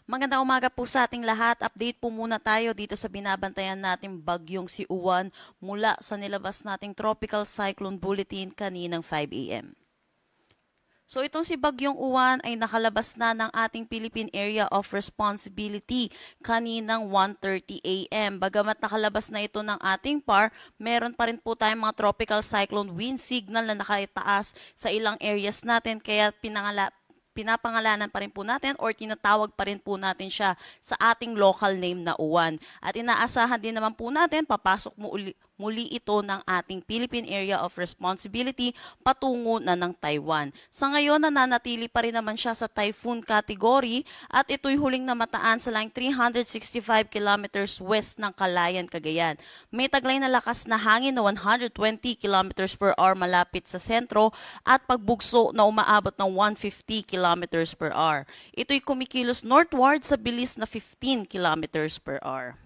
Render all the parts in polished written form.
Magandang umaga po sa ating lahat. Update po muna tayo dito sa binabantayan nating bagyong si Uwan mula sa nilabas nating Tropical Cyclone Bulletin kaninang 5 a.m. So itong si Bagyong Uwan ay nakalabas na ng ating Philippine Area of Responsibility kaninang 1:30 a.m. Bagamat nakalabas na ito ng ating PAR, meron pa rin po tayong mga tropical cyclone wind signal na nakataas sa ilang areas natin, kaya pinapangalanan pa rin po natin or tinatawag pa rin po natin siya sa ating local name na Uwan. At inaasahan din naman po natin papasok muli ito ng ating Philippine Area of Responsibility patungo na ng Taiwan. Sa ngayon, nananatili pa rin naman siya sa typhoon category at ito'y huling namataan sa laing 365 kilometers west ng Calayan, Cagayan. May taglay na lakas na hangin na 120 kilometers per hour malapit sa sentro at pagbugso na umaabot ng 150 kilometers per hour. Ito'y kumikilos northward sa bilis na 15 kilometers per hour.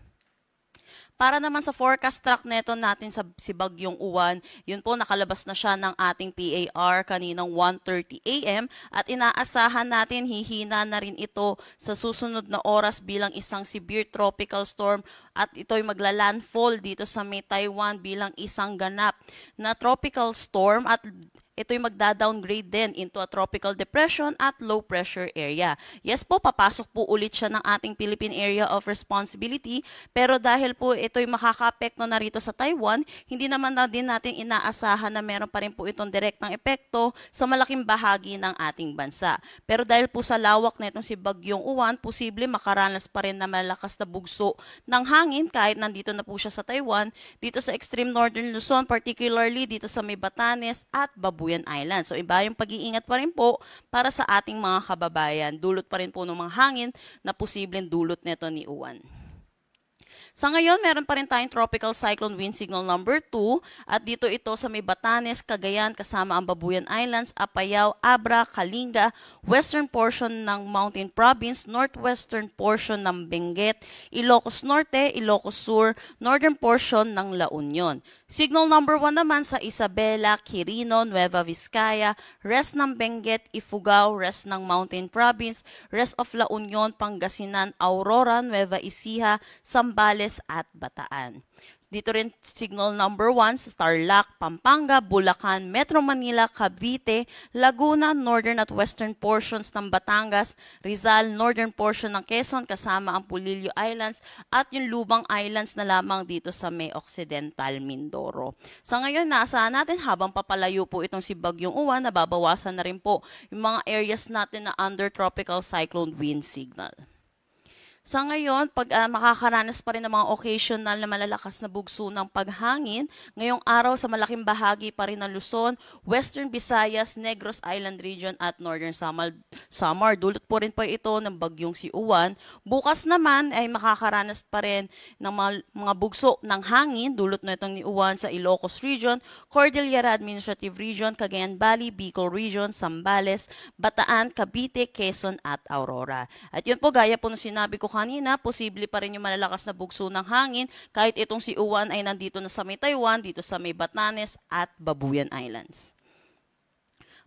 Para naman sa forecast track neto natin sa si Bagyong Uwan, yun po nakalabas na siya ng ating PAR kaninang 1:30 a.m. at inaasahan natin hihina na rin ito sa susunod na oras bilang isang severe tropical storm at ito'y magla-landfall dito sa may Taiwan bilang isang ganap na tropical storm at ito'y magda-downgrade din into a tropical depression at low pressure area. Yes po, papasok po ulit siya ng ating Philippine Area of Responsibility, pero dahil po ito'y makaka-apekto na rito sa Taiwan, hindi naman na din natin inaasahan na meron pa rin po itong direktang epekto sa malaking bahagi ng ating bansa. Pero dahil po sa lawak na itong si Bagyong Uwan, posible makaranas pa rin na malakas na bugso ng hangin kahit nandito na po siya sa Taiwan, dito sa extreme northern Luzon, particularly dito sa may Batanes at Babuyan Island. So iba yung pag-iingat pa rin po para sa ating mga kababayan. Dulot pa rin po ng mga hangin na posibleng dulot nito ni Uwan. Sa ngayon, meron pa rin tayong tropical cyclone wind signal number 2 at dito ito sa may Batanes, Cagayan kasama ang Babuyan Islands, Apayao, Abra, Kalinga, western portion ng Mountain Province, northwestern portion ng Benguet, Ilocos Norte, Ilocos Sur, northern portion ng La Union. Signal number 1 naman sa Isabela, Quirino, Nueva Vizcaya, rest ng Benguet, Ifugao, rest ng Mountain Province, rest of La Union, Pangasinan, Aurora, Nueva Ecija, Zambales at Bataan. Dito rin signal number 1 sa Tarlac, Pampanga, Bulacan, Metro Manila, Cavite, Laguna, northern at western portions ng Batangas, Rizal, northern portion ng Quezon kasama ang Pulilio Islands at yung Lubang Islands na lamang dito sa may Occidental Mindoro. Sa ngayon, naasahan natin habang papalayo po itong si Bagyong Uwan, nababawasan na rin po yung mga areas natin na under tropical cyclone wind signal. Sa ngayon, pag makakaranas pa rin ng mga occasional na malalakas na bugso ng paghangin, ngayong araw sa malaking bahagi pa rin ng Luzon, Western Visayas, Negros Island Region at Northern Samar. Dulot po rin po ito ng bagyong si Uwan. Bukas naman ay makakaranas pa rin ng mga bugso ng hangin, dulot na itong ni Uwan sa Ilocos Region, Cordillera Administrative Region, Cagayan Valley, Bicol Region, Zambales, Bataan, Cavite, Quezon at Aurora. At yun po, gaya po nung sinabi ko kanina, posible pa rin yung malalakas na bugso ng hangin kahit itong si Uwan ay nandito na sa may Taiwan, dito sa may Batanes at Babuyan Islands.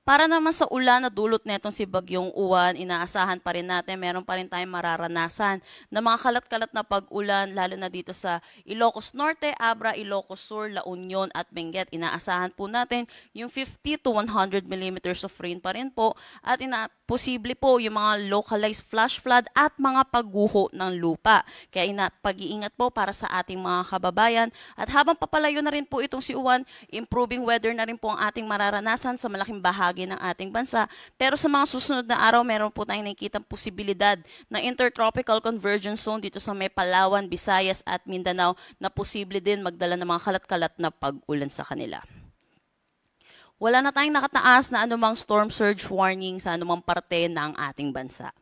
Para naman sa ulan na dulot netong si Bagyong Uwan, inaasahan pa rin natin, meron pa rin tayong mararanasan na mga kalat-kalat na pag-ulan, lalo na dito sa Ilocos Norte, Abra, Ilocos Sur, La Union at Benguet. Inaasahan po natin yung 50 to 100 millimeters of rain pa rin po at posible po yung mga localized flash flood at mga pagguho ng lupa. Kaya pag-iingat po para sa ating mga kababayan. At habang papalayo na rin po itong si Uwan, improving weather na rin po ang ating mararanasan sa malaking bahagi ng ating bansa. Pero sa mga susunod na araw, meron po tayong nakikitang posibilidad na intertropical convergence zone dito sa may Palawan, Visayas at Mindanao na posible din magdala ng mga kalat-kalat na pag-ulan sa kanila. Wala na tayong nakataas na anumang storm surge warning sa anumang parte ng ating bansa.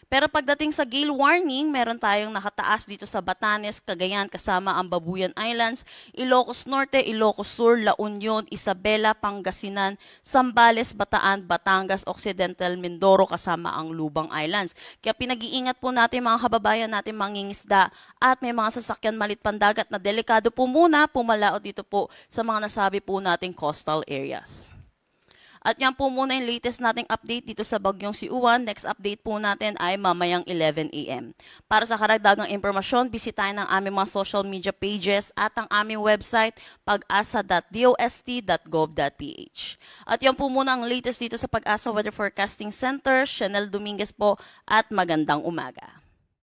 Pero pagdating sa gale warning, meron tayong nakataas dito sa Batanes, Cagayan kasama ang Babuyan Islands, Ilocos Norte, Ilocos Sur, La Union, Isabela, Pangasinan, Zambales, Bataan, Batangas, Occidental Mindoro kasama ang Lubang Islands. Kaya pinag-iingat po natin mga kababayan natin mangingisda at may mga sasakyan malit pandagat na delikado po muna pumalaot dito po sa mga nasabi po nating coastal areas. At yan po muna yung latest nating update dito sa bagyong si Uwan. Next update po natin ay mamayang 11 a.m. Para sa karagdagang impormasyon, bisitahin ang aming mga social media pages at ang aming website pag-asa.dost.gov.ph. At yan po muna ang latest dito sa Pag-asa Weather Forecasting Center. Chanel Dominguez po at magandang umaga.